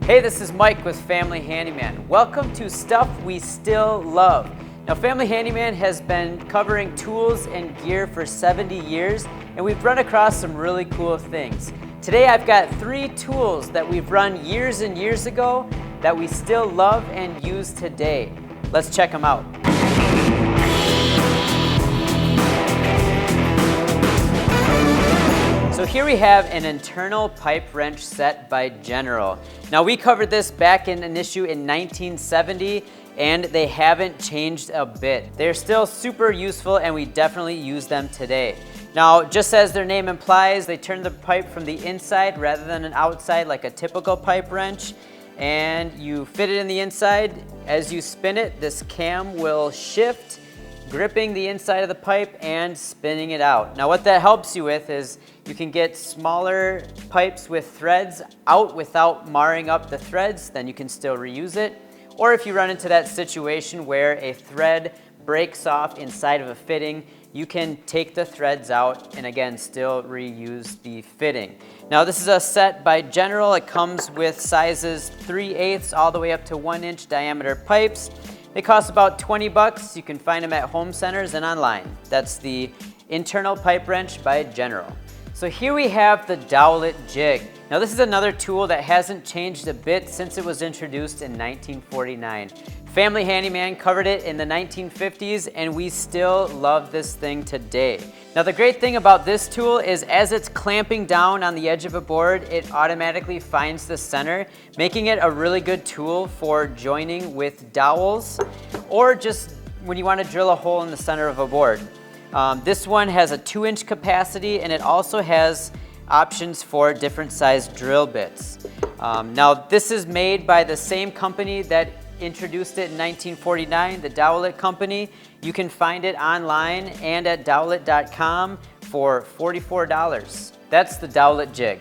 Hey, this is Mike with Family Handyman. Welcome to Stuff We Still Love. Now, Family Handyman has been covering tools and gear for 70 years, and we've run across some really cool things. Today, I've got 3 tools that we've run years and years ago that we still love and use today. Let's check them out. So here we have an internal pipe wrench set by General. Now, we covered this back in an issue in 1970, and they haven't changed a bit. They're still super useful, and we definitely use them today. Now, just as their name implies, they turn the pipe from the inside rather than an outside like a typical pipe wrench, and you fit it in the inside. As you spin it, this cam will shift, gripping the inside of the pipe and spinning it out. Now, what that helps you with is you can get smaller pipes with threads out without marring up the threads, then you can still reuse it. Or if you run into that situation where a thread breaks off inside of a fitting, you can take the threads out and again, still reuse the fitting. Now, this is a set by General. It comes with sizes 3/8 all the way up to 1-inch diameter pipes. They cost about 20 bucks. You can find them at home centers and online. That's the internal pipe wrench by General. So here we have the Dowellet Jig. Now, this is another tool that hasn't changed a bit since it was introduced in 1949. Family Handyman covered it in the 1950s, and we still love this thing today. Now, the great thing about this tool is as it's clamping down on the edge of a board, it automatically finds the center, making it a really good tool for joining with dowels or just when you want to drill a hole in the center of a board. This one has a 2-inch capacity, and it also has options for different size drill bits. Now, this is made by the same company that introduced it in 1949, the Dowellet Company. You can find it online and at dowellet.com for $44. That's the Dowellet Jig.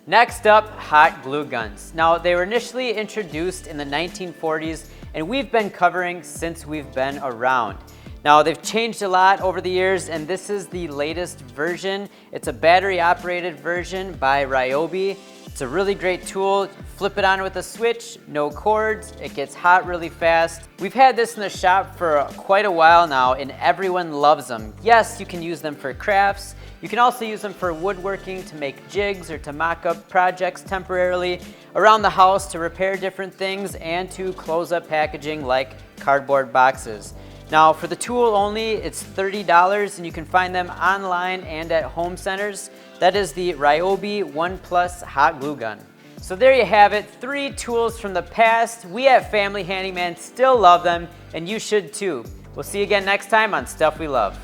Next up, hot glue guns. Now, they were initially introduced in the 1940s, and we've been covering since we've been around. Now, they've changed a lot over the years, and this is the latest version. It's a battery-operated version by Ryobi. It's a really great tool. Flip it on with a switch, no cords. It gets hot really fast. We've had this in the shop for quite a while now, and everyone loves them. Yes, you can use them for crafts. You can also use them for woodworking, to make jigs or to mock up projects temporarily around the house, to repair different things, and to close up packaging like cardboard boxes. Now, for the tool only, it's $30, and you can find them online and at home centers. That is the Ryobi 1+ Hot Glue Gun. So there you have it, 3 tools from the past. We at Family Handyman still love them, and you should too. We'll see you again next time on Stuff We Love.